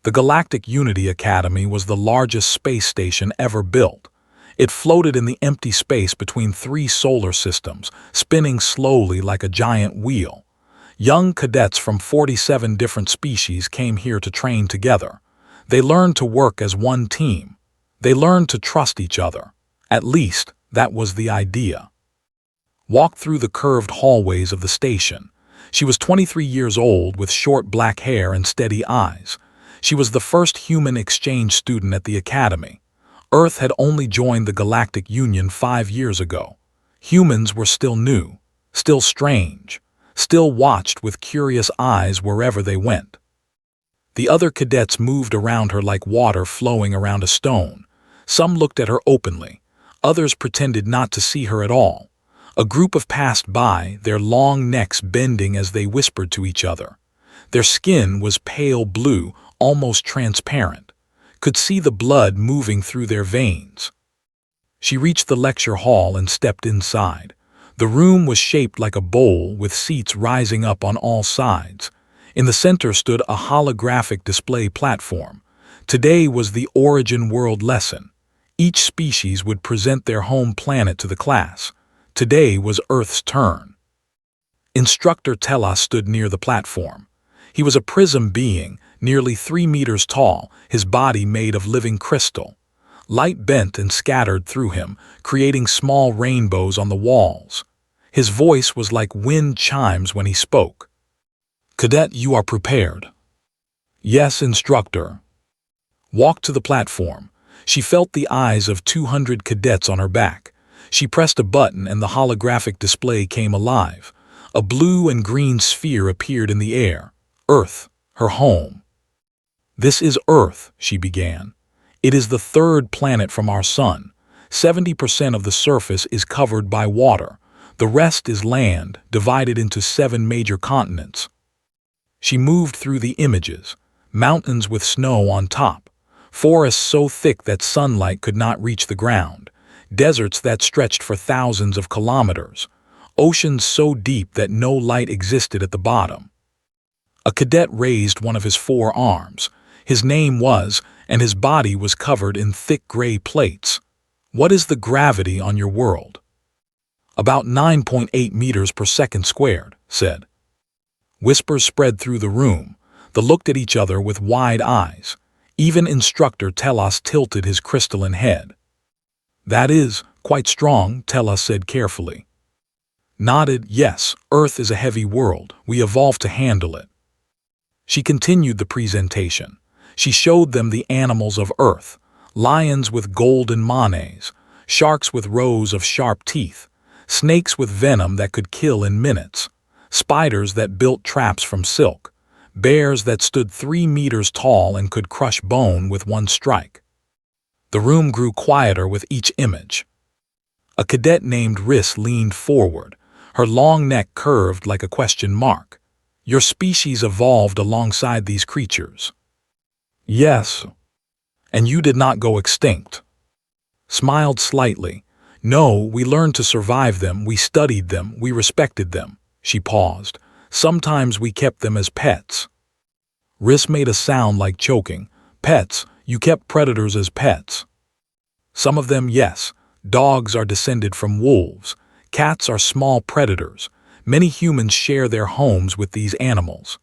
The Galactic Unity Academy was the largest space station ever built. It floated in the empty space between 3 solar systems, spinning slowly like a giant wheel. Young cadets from 47 different species came here to train together. They learned to work as one team. They learned to trust each other. At least, that was the idea. Walked through the curved hallways of the station. She was 23 years old with short black hair and steady eyes. She was the first human exchange student at the academy. Earth had only joined the Galactic Union 5 years ago. Humans were still new, still strange, still watched with curious eyes wherever they went. The other cadets moved around her like water flowing around a stone. Some looked at her openly. Others pretended not to see her at all. A group passed by, their long necks bending as they whispered to each other. Their skin was pale blue, almost transparent. Could see the blood moving through their veins. She reached the lecture hall and stepped inside. The room was shaped like a bowl with seats rising up on all sides. In the center stood a holographic display platform. Today was the Origin World lesson. Each species would present their home planet to the class. Today was Earth's turn. Instructor Telos stood near the platform. He was a prism being, nearly 3 meters tall, his body made of living crystal. Light bent and scattered through him, creating small rainbows on the walls. His voice was like wind chimes when he spoke. "Cadet, you are prepared." "Yes, instructor." Walked to the platform. She felt the eyes of 200 cadets on her back. She pressed a button and the holographic display came alive. A blue and green sphere appeared in the air. Earth, her home. "This is Earth," she began. "It is the 3rd planet from our sun. 70% of the surface is covered by water. The rest is land, divided into 7 major continents." She moved through the images. Mountains with snow on top. Forests so thick that sunlight could not reach the ground. Deserts that stretched for thousands of kilometers. Oceans so deep that no light existed at the bottom. A cadet raised one of his 4 arms. His name was, and his body was covered in thick gray plates. "What is the gravity on your world?" "About 9.8 meters per second squared," said. Whispers spread through the room. They looked at each other with wide eyes. Even Instructor Telos tilted his crystalline head. "That is quite strong," Telos said carefully. Nodded, "Yes, Earth is a heavy world. We evolved to handle it." She continued the presentation. She showed them the animals of Earth. Lions with golden manes, sharks with rows of sharp teeth, snakes with venom that could kill in minutes, spiders that built traps from silk, bears that stood 3 meters tall and could crush bone with one strike. The room grew quieter with each image. A cadet named Riss leaned forward. Her long neck curved like a question mark. "Your species evolved alongside these creatures." "Yes." "And you did not go extinct." Smiled slightly. "No, we learned to survive them, we studied them, we respected them." She paused. "Sometimes we kept them as pets." Riss made a sound like choking. "Pets? You kept predators as pets?" "Some of them, yes. Dogs are descended from wolves. Cats are small predators. Many humans share their homes with these animals."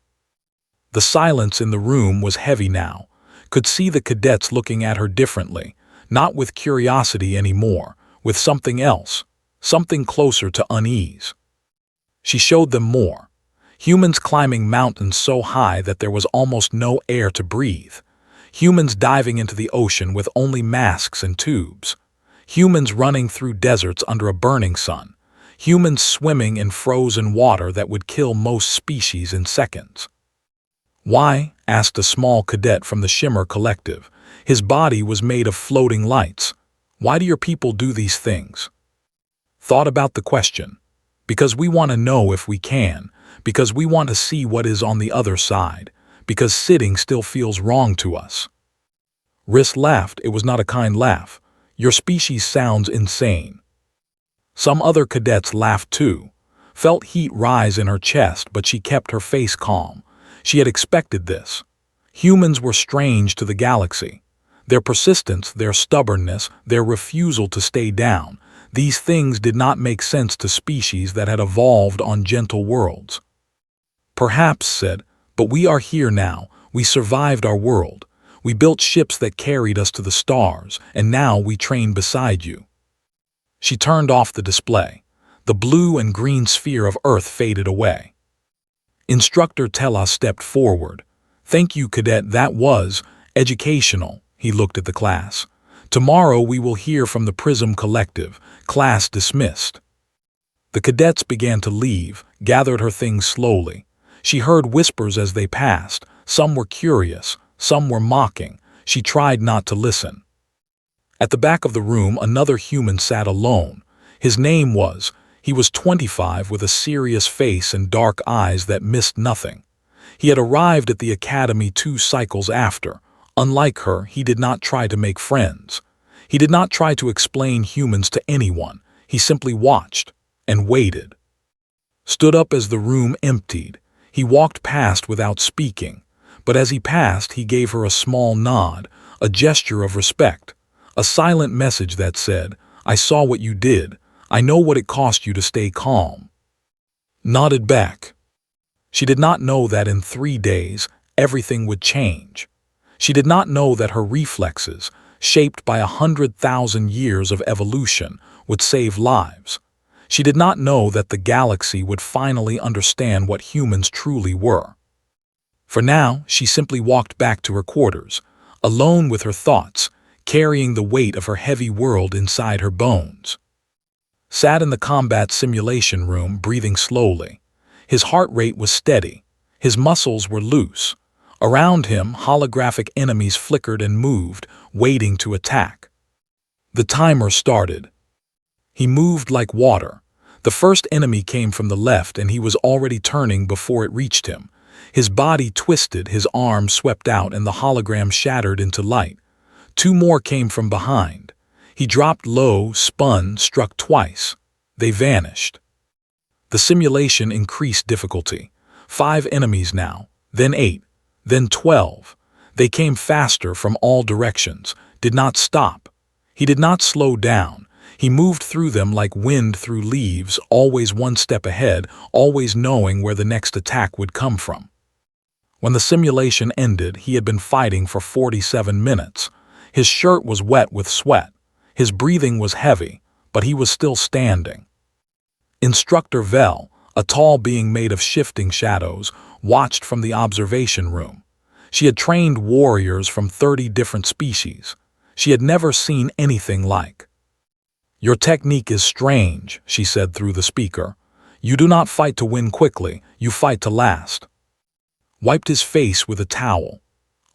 The silence in the room was heavy now. Could see the cadets looking at her differently, not with curiosity anymore, with something else, something closer to unease. She showed them more. Humans climbing mountains so high that there was almost no air to breathe. Humans diving into the ocean with only masks and tubes. Humans running through deserts under a burning sun. Humans swimming in frozen water that would kill most species in seconds. "Why?" asked a small cadet from the Shimmer Collective. His body was made of floating lights. "Why do your people do these things?" Thought about the question. "Because we want to know if we can. Because we want to see what is on the other side. Because sitting still feels wrong to us." Riss laughed. It was not a kind laugh. "Your species sounds insane." Some other cadets laughed too. Felt heat rise in her chest, but she kept her face calm. She had expected this. Humans were strange to the galaxy. Their persistence, their stubbornness, their refusal to stay down, these things did not make sense to species that had evolved on gentle worlds. Perhaps, said, but we are here now. We survived our world. We built ships that carried us to the stars, and now we train beside you. She turned off the display. The blue and green sphere of Earth faded away. Instructor Tella stepped forward. Thank you, Cadet, that was educational. He looked at the class. Tomorrow we will hear from the Prism Collective. Class dismissed. The cadets began to leave, gathered her things slowly. She heard whispers as they passed. Some were curious, some were mocking. She tried not to listen. At the back of the room, another human sat alone. His name was, he was 25 with a serious face and dark eyes that missed nothing. He had arrived at the academy 2 cycles after. Unlike her, he did not try to make friends. He did not try to explain humans to anyone. He simply watched and waited. Stood up as the room emptied. He walked past without speaking, but as he passed, he gave her a small nod, a gesture of respect, a silent message that said, I saw what you did. I know what it cost you to stay calm. Nodded back. She did not know that in 3 days, everything would change. She did not know that her reflexes, shaped by 100,000 years of evolution, would save lives. She did not know that the galaxy would finally understand what humans truly were. For now, she simply walked back to her quarters, alone with her thoughts, carrying the weight of her heavy world inside her bones. Sat in the combat simulation room, breathing slowly. His heart rate was steady. His muscles were loose. Around him, holographic enemies flickered and moved, waiting to attack. The timer started. He moved like water. The first enemy came from the left, and he was already turning before it reached him. His body twisted, his arms swept out, and the hologram shattered into light. 2 more came from behind. He dropped low, spun, struck twice. They vanished. The simulation increased difficulty. 5 enemies now, then 8, then 12. They came faster from all directions, did not stop. He did not slow down. He moved through them like wind through leaves, always 1 step ahead, always knowing where the next attack would come from. When the simulation ended, he had been fighting for 47 minutes. His shirt was wet with sweat. His breathing was heavy, but he was still standing. Instructor Vel, a tall being made of shifting shadows, watched from the observation room. She had trained warriors from 30 different species. She had never seen anything like. Your technique is strange, she said through the speaker. You do not fight to win quickly, you fight to last. Wiped his face with a towel.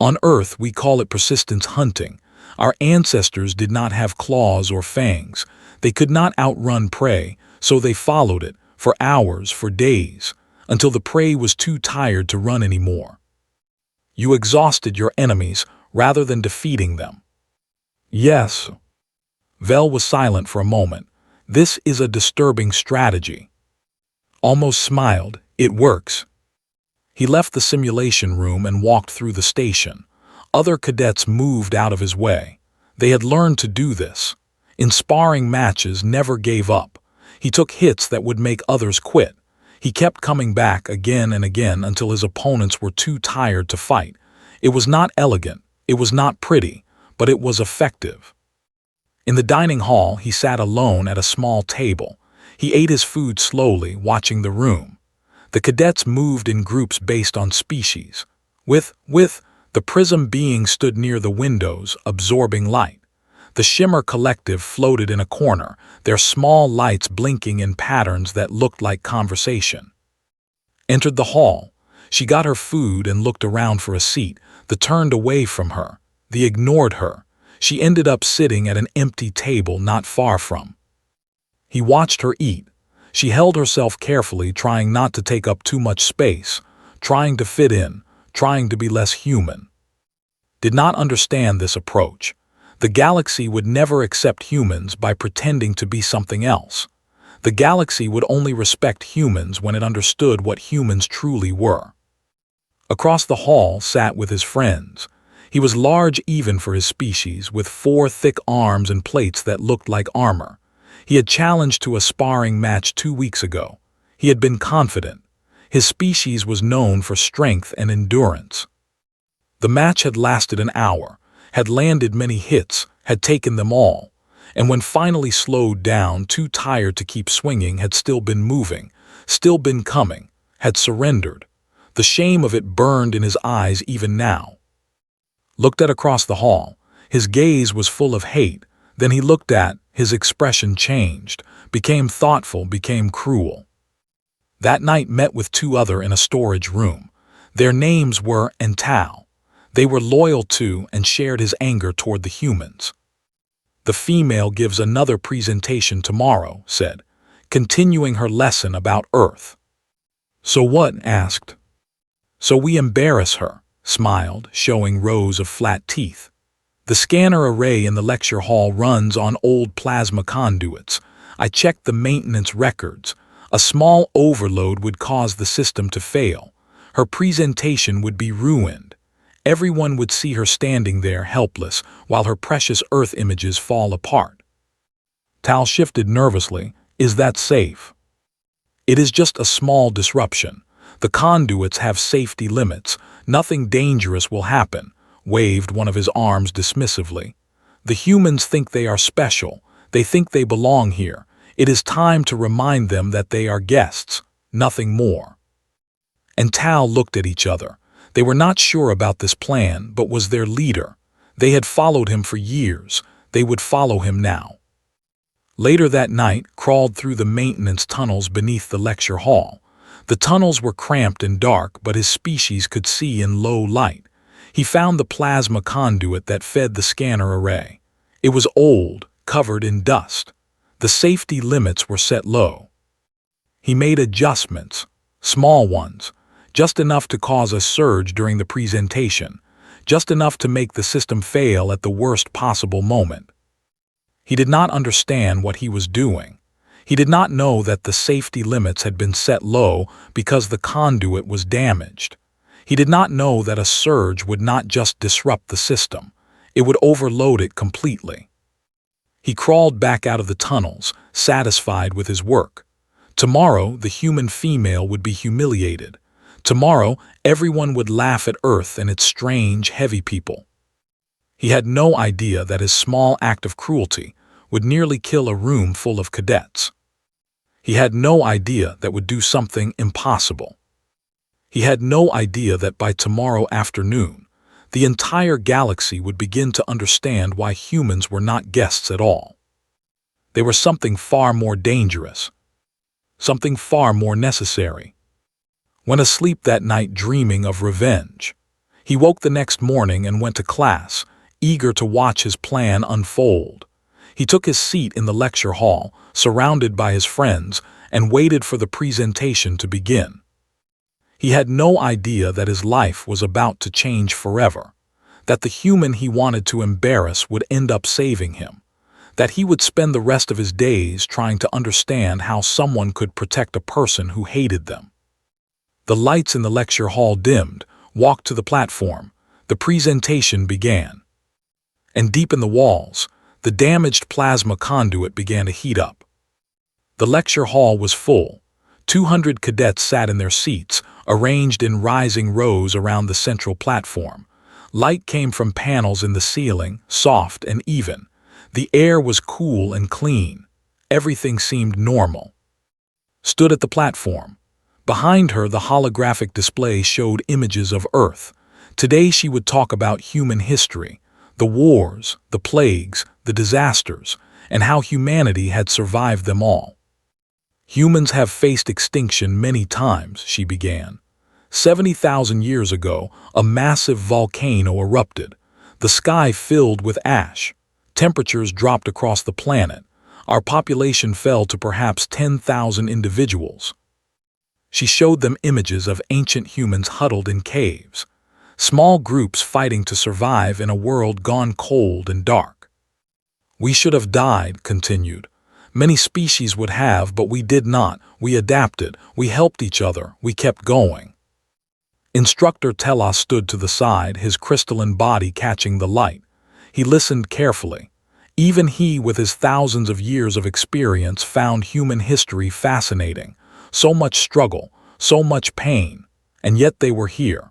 On Earth, we call it persistence hunting. Our ancestors did not have claws or fangs. They could not outrun prey, so they followed it, for hours, for days, until the prey was too tired to run anymore. You exhausted your enemies rather than defeating them. Yes. Vel was silent for a moment. This is a disturbing strategy. Almost smiled. It works. He left the simulation room and walked through the station. Other cadets moved out of his way. They had learned to do this. In sparring matches, never gave up. He took hits that would make others quit. He kept coming back again and again until his opponents were too tired to fight. It was not elegant, it was not pretty, but it was effective. In the dining hall, he sat alone at a small table. He ate his food slowly, watching the room. The cadets moved in groups based on species. With the prism being stood near the windows, absorbing light. The Shimmer Collective floated in a corner, their small lights blinking in patterns that looked like conversation. Entered the hall. She got her food and looked around for a seat. The turned away from her. The ignored her. She ended up sitting at an empty table not far from. He watched her eat. She held herself carefully, trying not to take up too much space, trying to fit in, trying to be less human. Did not understand this approach. The galaxy would never accept humans by pretending to be something else. The galaxy would only respect humans when it understood what humans truly were. Across the hall sat with his friends. He was large even for his species, with 4 thick arms and plates that looked like armor. He had challenged to a sparring match 2 weeks ago. He had been confident. His species was known for strength and endurance. The match had lasted an hour, had landed many hits, had taken them all, and when finally slowed down, too tired to keep swinging, had still been moving, still been coming, had surrendered. The shame of it burned in his eyes even now. Looked at across the hall. His gaze was full of hate. Then he looked at, his expression changed, became thoughtful, became cruel. That night met with 2 other in a storage room. Their names were Tao. They were loyal to and shared his anger toward the humans. The female gives another presentation tomorrow, said, continuing her lesson about Earth. So what? Asked. So we embarrass her, smiled, showing rows of flat teeth. The scanner array in the lecture hall runs on old plasma conduits. I checked the maintenance records. A small overload would cause the system to fail. Her presentation would be ruined. Everyone would see her standing there helpless while her precious Earth images fall apart. Tal shifted nervously. Is that safe? It is just a small disruption. The conduits have safety limits. Nothing dangerous will happen, waved one of his arms dismissively. The humans think they are special. They think they belong here. It is time to remind them that they are guests, nothing more. And Tal looked at each other. They were not sure about this plan, but was their leader. They had followed him for years. They would follow him now. Later that night, crawled through the maintenance tunnels beneath the lecture hall. The tunnels were cramped and dark, but his species could see in low light. He found the plasma conduit that fed the scanner array. It was old, covered in dust. The safety limits were set low. He made adjustments, small ones, just enough to cause a surge during the presentation, just enough to make the system fail at the worst possible moment. He did not understand what he was doing. He did not know that the safety limits had been set low because the conduit was damaged. He did not know that a surge would not just disrupt the system, it would overload it completely. He crawled back out of the tunnels, satisfied with his work. Tomorrow, the human female would be humiliated. Tomorrow, everyone would laugh at Earth and its strange, heavy people. He had no idea that his small act of cruelty would nearly kill a room full of cadets. He had no idea that would do something impossible. He had no idea that by tomorrow afternoon, the entire galaxy would begin to understand why humans were not guests at all. They were something far more dangerous, something far more necessary. Went asleep that night dreaming of revenge. He woke the next morning and went to class, eager to watch his plan unfold. He took his seat in the lecture hall, surrounded by his friends, and waited for the presentation to begin. He had no idea that his life was about to change forever, that the human he wanted to embarrass would end up saving him, that he would spend the rest of his days trying to understand how someone could protect a person who hated them. The lights in the lecture hall dimmed, walked to the platform. The presentation began. And deep in the walls, the damaged plasma conduit began to heat up. The lecture hall was full. 200 cadets sat in their seats, arranged in rising rows around the central platform. Light came from panels in the ceiling, soft and even. The air was cool and clean. Everything seemed normal. Stood at the platform. Behind her, the holographic display showed images of Earth. Today she would talk about human history, the wars, the plagues, the disasters, and how humanity had survived them all. Humans have faced extinction many times, she began. 70,000 years ago, a massive volcano erupted. The sky filled with ash. Temperatures dropped across the planet. Our population fell to perhaps 10,000 individuals. She showed them images of ancient humans huddled in caves, small groups fighting to survive in a world gone cold and dark. We should have died, continued. Many species would have, but we did not. We adapted. We helped each other. We kept going. Instructor Telos stood to the side, his crystalline body catching the light. He listened carefully. Even he, with his thousands of years of experience, found human history fascinating. So much struggle, so much pain, and yet they were here.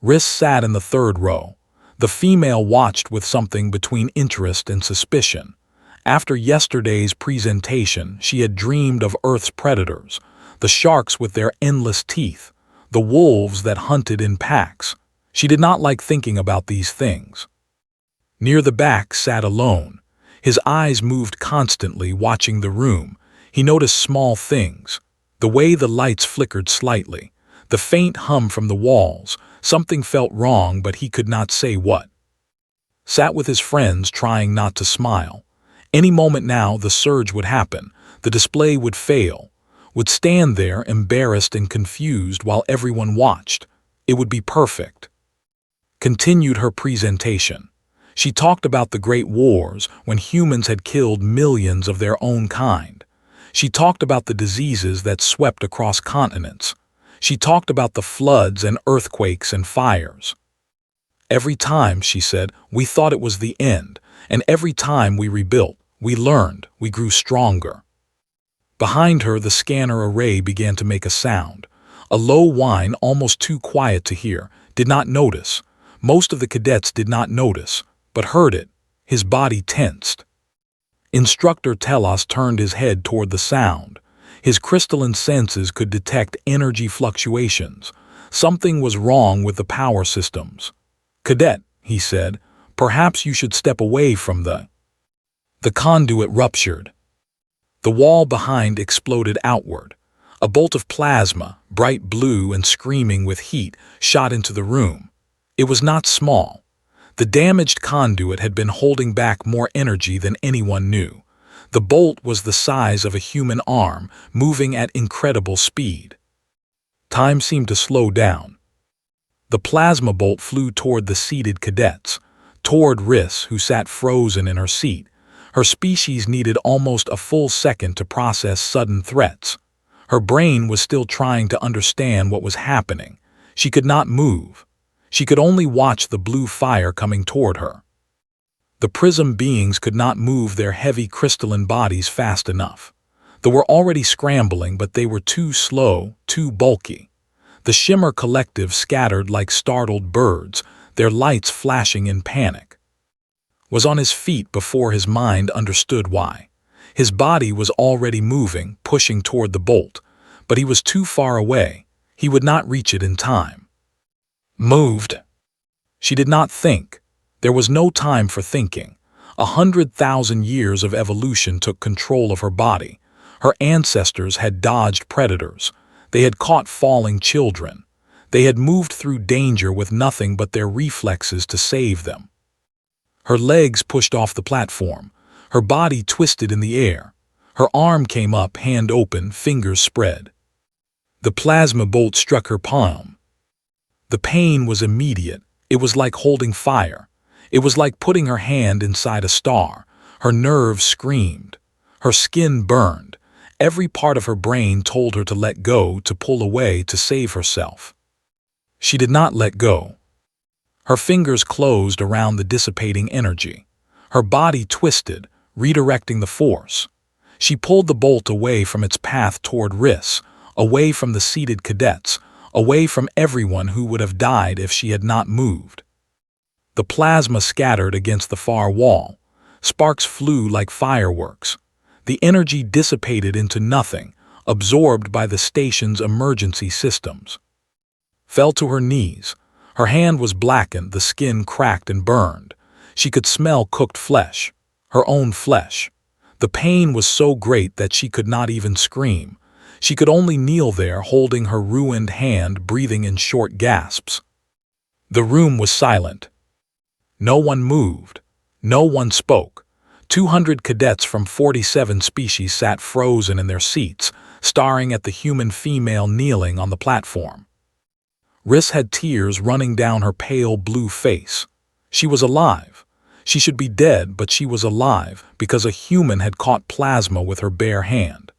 Riss sat in the third row. The female watched with something between interest and suspicion. After yesterday's presentation, she had dreamed of Earth's predators, the sharks with their endless teeth, the wolves that hunted in packs. She did not like thinking about these things. Near the back sat alone. His eyes moved constantly, watching the room. He noticed small things. The way the lights flickered slightly, the faint hum from the walls. Something felt wrong, but he could not say what. Sat with his friends, trying not to smile. Any moment now, the surge would happen. The display would fail. Would stand there, embarrassed and confused, while everyone watched. It would be perfect. Continued her presentation. She talked about the great wars, when humans had killed millions of their own kind. She talked about the diseases that swept across continents. She talked about the floods and earthquakes and fires. Every time, she said, we thought it was the end, and every time we rebuilt, we learned, we grew stronger. Behind her, the scanner array began to make a sound. A low whine, almost too quiet to hear, did not notice. Most of the cadets did not notice, but heard it. His body tensed. Instructor Telos turned his head toward the sound. His crystalline senses could detect energy fluctuations. Something was wrong with the power systems. Cadet, he said, perhaps you should step away from the conduit ruptured. The wall behind exploded outward. A bolt of plasma, bright blue and screaming with heat, shot into the room. It was not small. The damaged conduit had been holding back more energy than anyone knew. The bolt was the size of a human arm, moving at incredible speed. Time seemed to slow down. The plasma bolt flew toward the seated cadets, toward Riss, who sat frozen in her seat. Her species needed almost a full second to process sudden threats. Her brain was still trying to understand what was happening. She could not move. She could only watch the blue fire coming toward her. The prism beings could not move their heavy crystalline bodies fast enough. They were already scrambling, but they were too slow, too bulky. The Shimmer Collective scattered like startled birds, their lights flashing in panic. Was on his feet before his mind understood why. His body was already moving, pushing toward the bolt, but he was too far away. He would not reach it in time. Moved. She did not think. There was no time for thinking. 100,000 years of evolution took control of her body. Her ancestors had dodged predators. They had caught falling children. They had moved through danger with nothing but their reflexes to save them. Her legs pushed off the platform. Her body twisted in the air. Her arm came up, hand open, fingers spread. The plasma bolt struck her palm. The pain was immediate. It was like holding fire. It was like putting her hand inside a star. Her nerves screamed. Her skin burned. Every part of her brain told her to let go, to pull away, to save herself. She did not let go. Her fingers closed around the dissipating energy. Her body twisted, redirecting the force. She pulled the bolt away from its path toward Riss, away from the seated cadets, away from everyone who would have died if she had not moved. The plasma scattered against the far wall. Sparks flew like fireworks. The energy dissipated into nothing, absorbed by the station's emergency systems. Fell to her knees. Her hand was blackened, the skin cracked and burned. She could smell cooked flesh, her own flesh. The pain was so great that she could not even scream. She could only kneel there, holding her ruined hand, breathing in short gasps. The room was silent. No one moved. No one spoke. 200 cadets from 47 species sat frozen in their seats, staring at the human female kneeling on the platform. Riss had tears running down her pale blue face. She was alive. She should be dead, but she was alive because a human had caught plasma with her bare hand.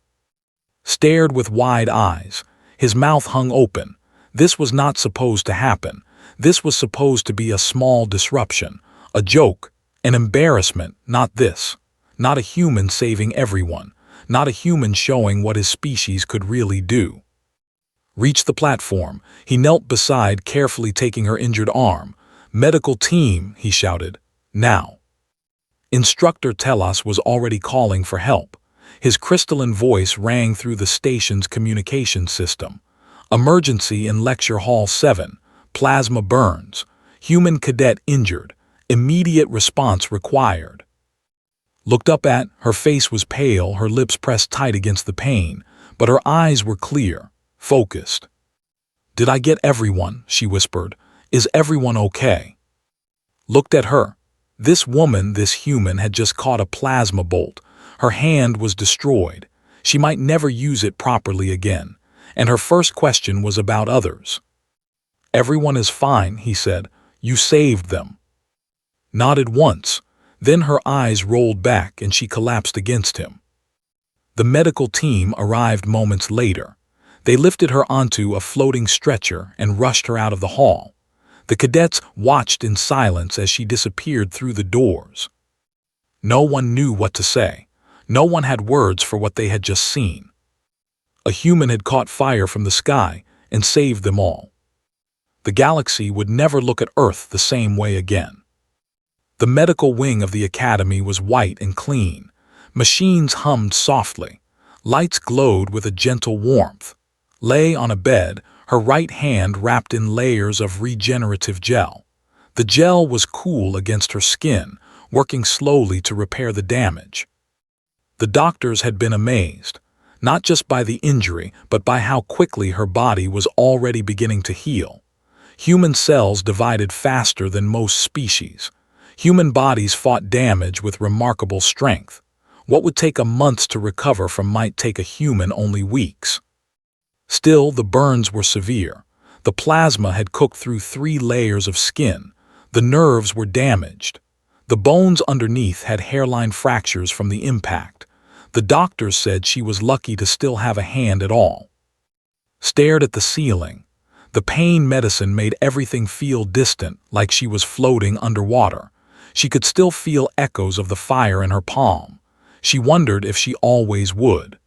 Stared with wide eyes. His mouth hung open. This was not supposed to happen. This was supposed to be a small disruption, a joke, an embarrassment, not this. Not a human saving everyone, not a human showing what his species could really do. Reached the platform, he knelt beside, carefully taking her injured arm. "Medical team," he shouted. "Now." Instructor Telos was already calling for help. His crystalline voice rang through the station's communication system. "Emergency in Lecture Hall 7. Plasma burns. Human cadet injured. Immediate response required." Looked up at, her face was pale, her lips pressed tight against the pain, but her eyes were clear, focused. "Did I get everyone?" she whispered. "Is everyone okay?" Looked at her. This woman, this human, had just caught a plasma bolt. Her hand was destroyed. She might never use it properly again. And her first question was about others. "Everyone is fine," he said. "You saved them." Nodded once. Then her eyes rolled back and she collapsed against him. The medical team arrived moments later. They lifted her onto a floating stretcher and rushed her out of the hall. The cadets watched in silence as she disappeared through the doors. No one knew what to say. No one had words for what they had just seen. A human had caught fire from the sky and saved them all. The galaxy would never look at Earth the same way again. The medical wing of the academy was white and clean. Machines hummed softly. Lights glowed with a gentle warmth. Lay on a bed, her right hand wrapped in layers of regenerative gel. The gel was cool against her skin, working slowly to repair the damage. The doctors had been amazed, not just by the injury, but by how quickly her body was already beginning to heal. Human cells divided faster than most species. Human bodies fought damage with remarkable strength. What would take a month to recover from might take a human only weeks. Still, the burns were severe. The plasma had cooked through 3 layers of skin. The nerves were damaged. The bones underneath had hairline fractures from the impact. The doctors said she was lucky to still have a hand at all. Stared at the ceiling. The pain medicine made everything feel distant, like she was floating underwater. She could still feel echoes of the fire in her palm. She wondered if she always would.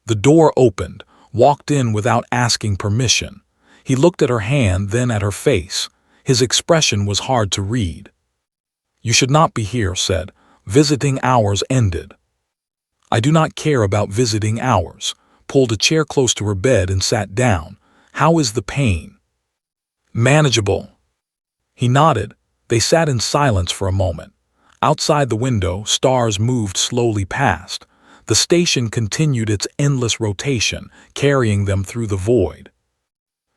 The door opened, walked in without asking permission. He looked at her hand, then at her face. His expression was hard to read. "You should not be here," said. "Visiting hours ended." "I do not care about visiting hours." Pulled a chair close to her bed and sat down. "How is the pain?" "Manageable." He nodded. They sat in silence for a moment. Outside the window, stars moved slowly past. The station continued its endless rotation, carrying them through the void.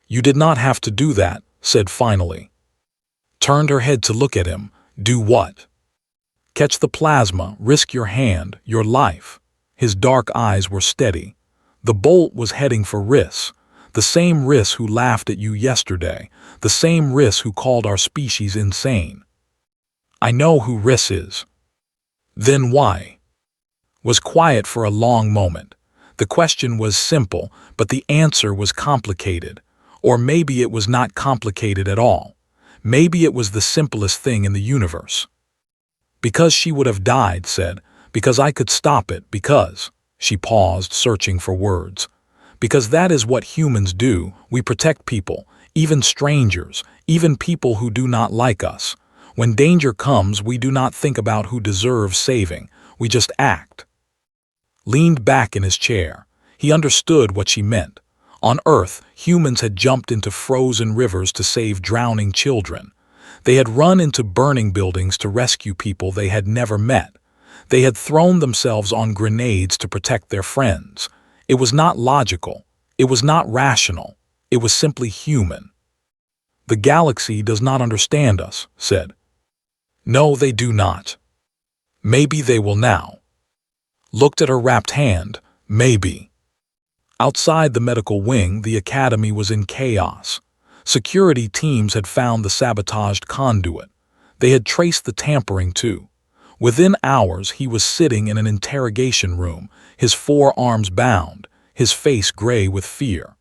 "You did not have to do that," said finally. Turned her head to look at him. "Do what?" "Catch the plasma, risk your hand, your life." His dark eyes were steady. The bolt was heading for Riss. The same Riss who laughed at you yesterday. The same Riss who called our species insane. "I know who Riss is." "Then why?" Was quiet for a long moment. The question was simple, but the answer was complicated. Or maybe it was not complicated at all. Maybe it was the simplest thing in the universe. "Because she would have died," said. "Because I could stop it, because—" She paused, searching for words. "Because that is what humans do. We protect people, even strangers, even people who do not like us. When danger comes, we do not think about who deserves saving. We just act." Leaned back in his chair. He understood what she meant. On Earth, humans had jumped into frozen rivers to save drowning children. They had run into burning buildings to rescue people they had never met. They had thrown themselves on grenades to protect their friends. It was not logical. It was not rational. It was simply human. "The galaxy does not understand us," said. "No, they do not." "Maybe they will now." Looked at her wrapped hand. "Maybe." Outside the medical wing, the academy was in chaos. Security teams had found the sabotaged conduit. They had traced the tampering too. Within hours, he was sitting in an interrogation room, his 4 arms bound, his face gray with fear.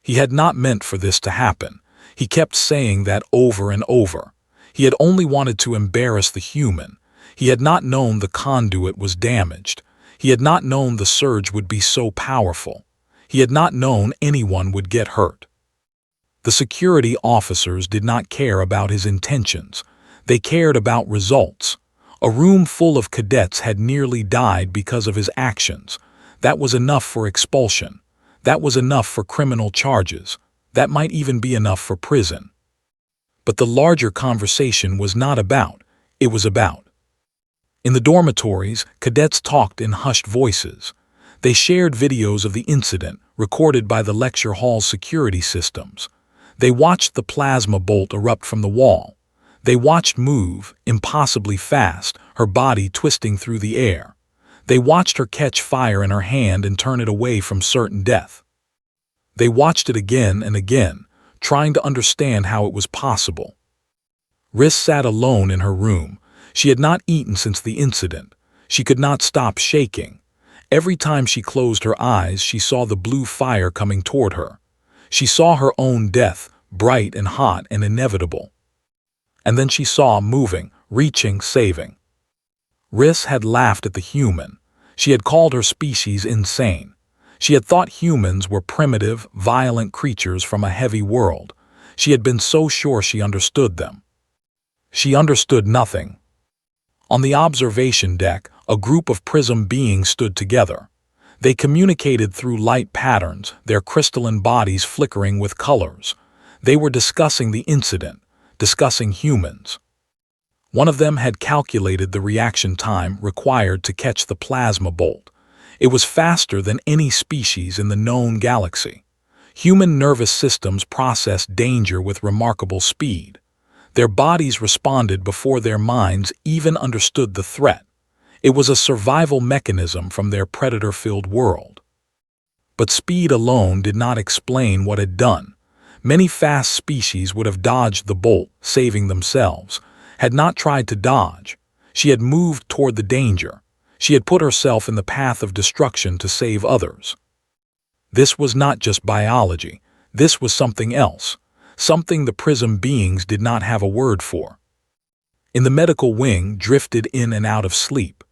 He had not meant for this to happen. He kept saying that over and over. He had only wanted to embarrass the human. He had not known the conduit was damaged. He had not known the surge would be so powerful. He had not known anyone would get hurt. The security officers did not care about his intentions. They cared about results. A room full of cadets had nearly died because of his actions. That was enough for expulsion. That was enough for criminal charges. That might even be enough for prison. But the larger conversation was not about. It was about. In the dormitories, cadets talked in hushed voices. They shared videos of the incident, recorded by the lecture hall's security systems. They watched the plasma bolt erupt from the wall. They watched move, impossibly fast, her body twisting through the air. They watched her catch fire in her hand and turn it away from certain death. They watched it again and again, trying to understand how it was possible. Riss sat alone in her room. She had not eaten since the incident. She could not stop shaking. Every time she closed her eyes, she saw the blue fire coming toward her. She saw her own death, bright and hot and inevitable. And then she saw moving, reaching, saving. Riss had laughed at the human. She had called her species insane. She had thought humans were primitive, violent creatures from a heavy world. She had been so sure she understood them. She understood nothing. On the observation deck, a group of prism beings stood together. They communicated through light patterns, their crystalline bodies flickering with colors. They were discussing the incident, discussing humans. One of them had calculated the reaction time required to catch the plasma bolt. It was faster than any species in the known galaxy. Human nervous systems processed danger with remarkable speed. Their bodies responded before their minds even understood the threat. It was a survival mechanism from their predator-filled world. But speed alone did not explain what had done. Many fast species would have dodged the bolt, saving themselves. Had not tried to dodge. She had moved toward the danger. She had put herself in the path of destruction to save others. This was not just biology. This was something else. Something the prism beings did not have a word for. In the medical wing, drifted in and out of sleep.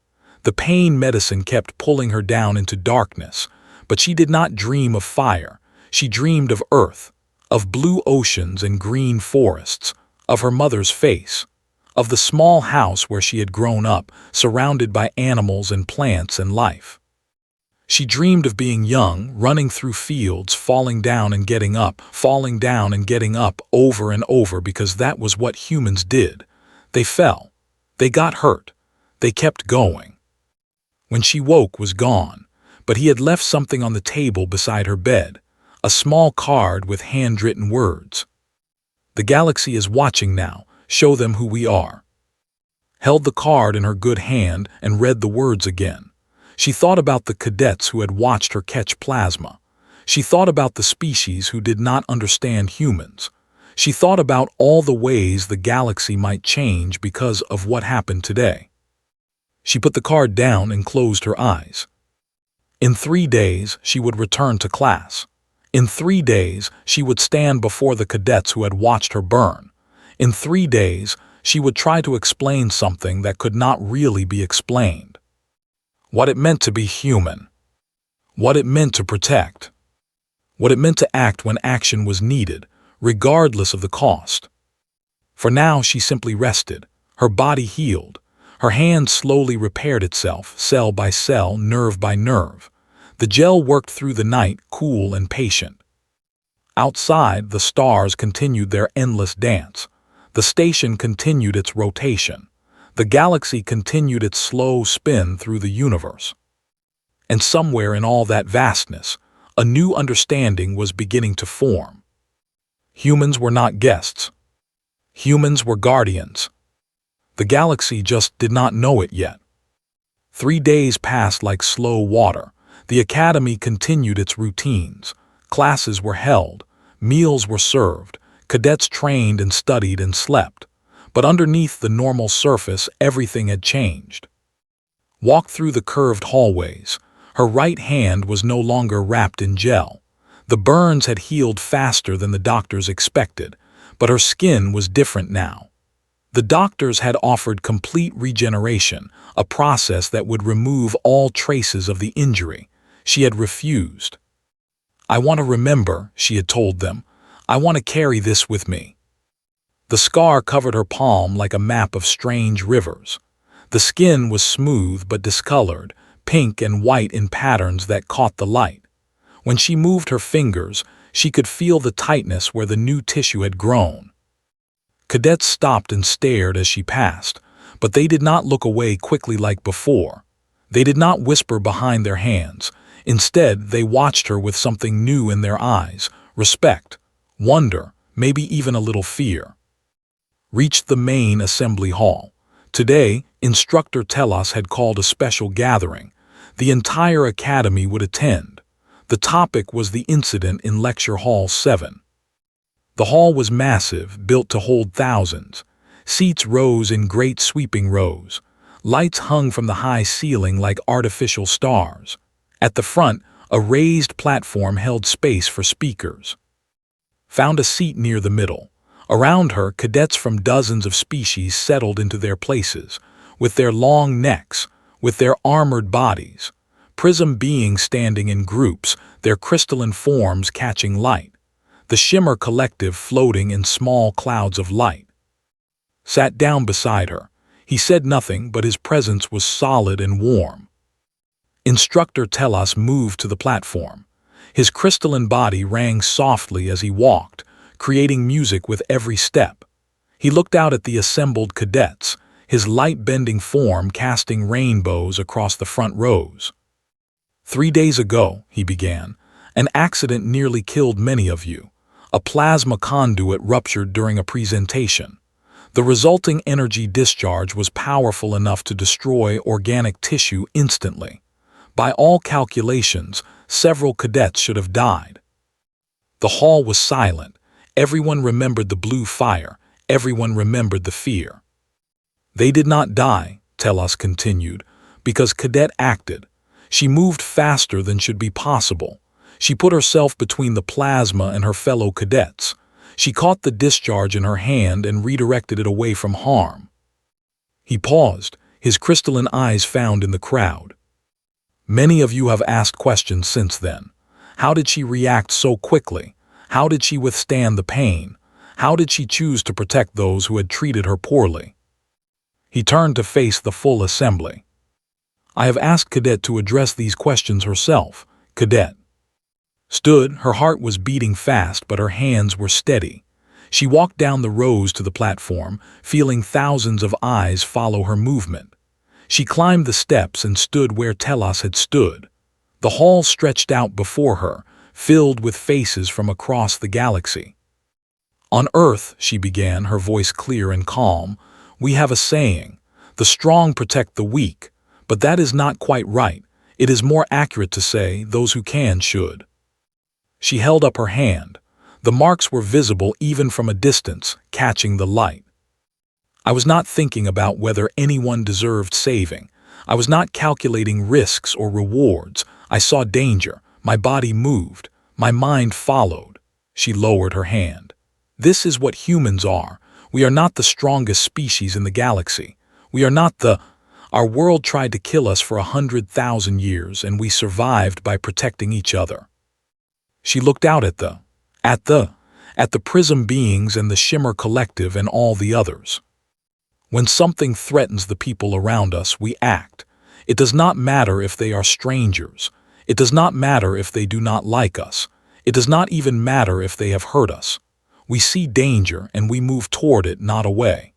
The pain medicine kept pulling her down into darkness, but she did not dream of fire. She dreamed of Earth, of blue oceans and green forests, of her mother's face, of the small house where she had grown up, surrounded by animals and plants and life. She dreamed of being young, running through fields, falling down and getting up, falling down and getting up over and over because that was what humans did. They fell. They got hurt. They kept going. When she woke was gone, but he had left something on the table beside her bed, a small card with handwritten words. The galaxy is watching now. Show them who we are. Held the card in her good hand and read the words again. She thought about the cadets who had watched her catch plasma. She thought about the species who did not understand humans. She thought about all the ways the galaxy might change because of what happened today. She put the card down and closed her eyes. In 3 days, she would return to class. In 3 days, she would stand before the cadets who had watched her burn. In 3 days, she would try to explain something that could not really be explained. What it meant to be human. What it meant to protect. What it meant to act when action was needed, regardless of the cost. For now, she simply rested. Her body healed. Her hand slowly repaired itself, cell by cell, nerve by nerve. The gel worked through the night, cool and patient. Outside, the stars continued their endless dance. The station continued its rotation. The galaxy continued its slow spin through the universe. And somewhere in all that vastness, a new understanding was beginning to form. Humans were not guests. Humans were guardians. The galaxy just did not know it yet. 3 days passed like slow water. The academy continued its routines. Classes were held. Meals were served. Cadets trained and studied and slept. But underneath the normal surface, everything had changed. Walked through the curved hallways. Her right hand was no longer wrapped in gel. The burns had healed faster than the doctors expected, but her skin was different now. The doctors had offered complete regeneration, a process that would remove all traces of the injury. She had refused. "I want to remember," she had told them. "I want to carry this with me." The scar covered her palm like a map of strange rivers. The skin was smooth but discolored, pink and white in patterns that caught the light. When she moved her fingers, she could feel the tightness where the new tissue had grown. Cadets stopped and stared as she passed, but they did not look away quickly like before. They did not whisper behind their hands. Instead, they watched her with something new in their eyes: respect, wonder, maybe even a little fear. Reached the main assembly hall. Today, Instructor Telos had called a special gathering. The entire academy would attend. The topic was the incident in Lecture Hall 7. The hall was massive, built to hold thousands. Seats rose in great sweeping rows. Lights hung from the high ceiling like artificial stars. At the front, a raised platform held space for speakers. Found a seat near the middle. Around her, cadets from dozens of species settled into their places, with their long necks, with their armored bodies. Prism beings standing in groups, their crystalline forms catching light. The Shimmer Collective floating in small clouds of light. Sat down beside her. He said nothing, but his presence was solid and warm. Instructor Telos moved to the platform. His crystalline body rang softly as he walked, creating music with every step. He looked out at the assembled cadets, his light-bending form casting rainbows across the front rows. 3 days ago, he began, an accident nearly killed many of you. A plasma conduit ruptured during a presentation. The resulting energy discharge was powerful enough to destroy organic tissue instantly. By all calculations, several cadets should have died. The hall was silent. Everyone remembered the blue fire. Everyone remembered the fear. They did not die, Telos continued, because Cadet acted. She moved faster than should be possible. She put herself between the plasma and her fellow cadets. She caught the discharge in her hand and redirected it away from harm. He paused, his crystalline eyes found in the crowd. Many of you have asked questions since then. How did she react so quickly? How did she withstand the pain? How did she choose to protect those who had treated her poorly? He turned to face the full assembly. I have asked Cadet to address these questions herself. Cadet stood, her heart was beating fast, but her hands were steady. She walked down the rows to the platform, feeling thousands of eyes follow her movement. She climbed the steps and stood where Telos had stood. The hall stretched out before her, filled with faces from across the galaxy. On Earth, she began, her voice clear and calm, we have a saying, the strong protect the weak, but that is not quite right. It is more accurate to say, those who can should. She held up her hand. The marks were visible even from a distance, catching the light. I was not thinking about whether anyone deserved saving. I was not calculating risks or rewards. I saw danger. My body moved. My mind followed. She lowered her hand. This is what humans are. We are not the strongest species in the galaxy. We are not the... Our world tried to kill us for 100,000 years, and we survived by protecting each other. She looked out at the Prism beings and the Shimmer Collective and all the others. When something threatens the people around us, we act. It does not matter if they are strangers. It does not matter if they do not like us. It does not even matter if they have hurt us. We see danger and we move toward it, not away.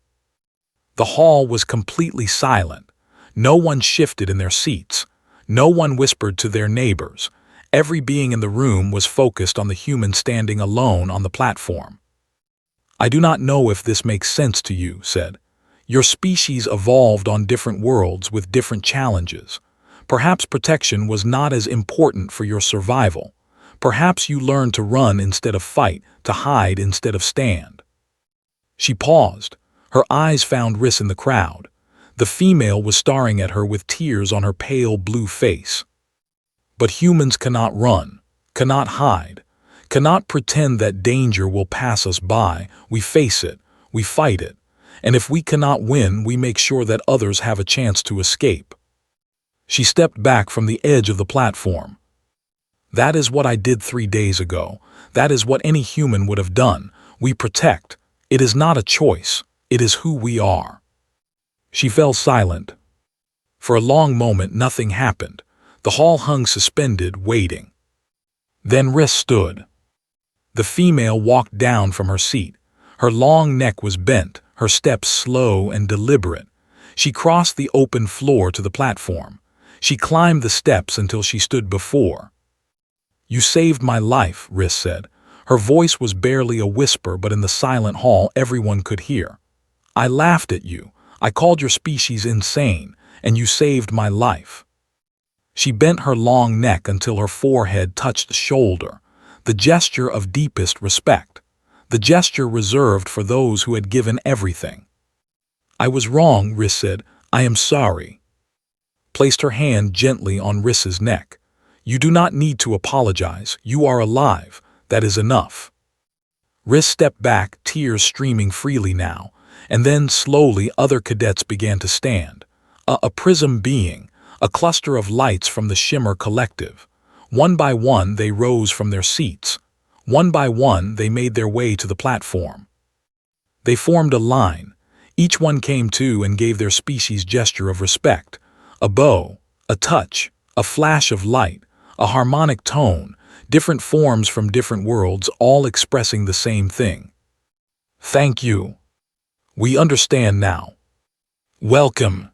The hall was completely silent. No one shifted in their seats. No one whispered to their neighbors. Every being in the room was focused on the human standing alone on the platform. I do not know if this makes sense to you, said. Your species evolved on different worlds with different challenges. Perhaps protection was not as important for your survival. Perhaps you learned to run instead of fight, to hide instead of stand. She paused. Her eyes found Riss in the crowd. The female was staring at her with tears on her pale blue face. But humans cannot run, cannot hide. Cannot pretend that danger will pass us by. We face it, we fight it, and if we cannot win, we make sure that others have a chance to escape. She stepped back from the edge of the platform. That is what I did 3 days ago. That is what any human would have done. We protect. It is not a choice. It is who we are. She fell silent. For a long moment, nothing happened. The hall hung suspended, waiting. Then Riss stood. The female walked down from her seat. Her long neck was bent, her steps slow and deliberate. She crossed the open floor to the platform. She climbed the steps until she stood before. "You saved my life," Riss said. Her voice was barely a whisper, but in the silent hall everyone could hear. "I laughed at you. I called your species insane, and you saved my life." She bent her long neck until her forehead touched the shoulder, the gesture of deepest respect, the gesture reserved for those who had given everything. "I was wrong," Riss said. "I am sorry." Placed her hand gently on Riss's neck. "You do not need to apologize. You are alive. That is enough." Riss stepped back, tears streaming freely now, and then slowly other cadets began to stand. A prism being, a cluster of lights from the Shimmer Collective. One by one they rose from their seats. One by one they made their way to the platform. They formed a line. Each one came to and gave their species gesture of respect. A bow, a touch, a flash of light, a harmonic tone, different forms from different worlds, all expressing the same thing. "Thank you. We understand now. Welcome."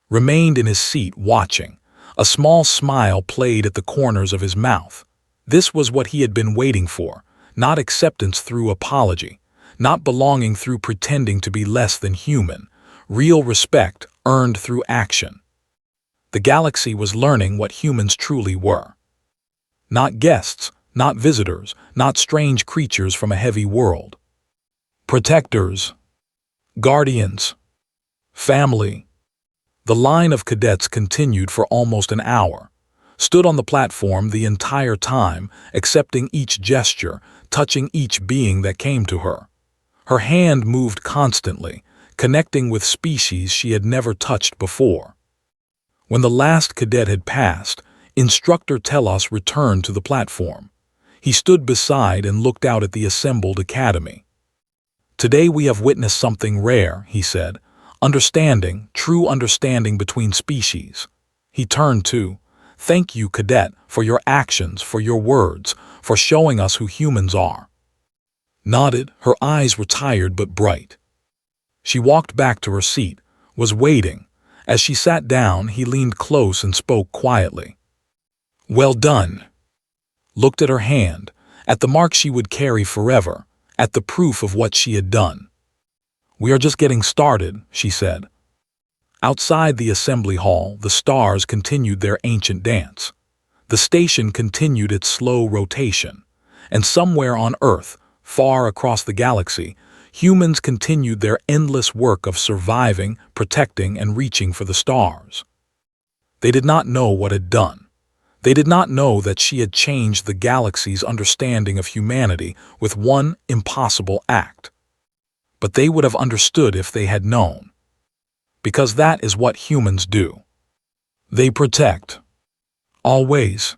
Remained in his seat watching. A small smile played at the corners of his mouth. This was what he had been waiting for, not acceptance through apology, not belonging through pretending to be less than human, real respect earned through action. The galaxy was learning what humans truly were. Not guests, not visitors, not strange creatures from a heavy world. Protectors, guardians, family. The line of cadets continued for almost an hour, stood on the platform the entire time, accepting each gesture, touching each being that came to her. Her hand moved constantly, connecting with species she had never touched before. When the last cadet had passed, Instructor Telos returned to the platform. He stood beside and looked out at the assembled academy. "Today we have witnessed something rare," he said. "Understanding, true understanding between species." He turned to, "Thank you, Cadet, for your actions, for your words, for showing us who humans are." Nodded, her eyes were tired but bright. She walked back to her seat, was waiting. As she sat down, he leaned close and spoke quietly. "Well done." Looked at her hand, at the mark she would carry forever, at the proof of what she had done. "We are just getting started," she said. Outside the assembly hall, the stars continued their ancient dance. The station continued its slow rotation, and somewhere on Earth, far across the galaxy, humans continued their endless work of surviving, protecting, and reaching for the stars. They did not know what had done. They did not know that she had changed the galaxy's understanding of humanity with one impossible act. But they would have understood if they had known. Because that is what humans do. They protect. Always.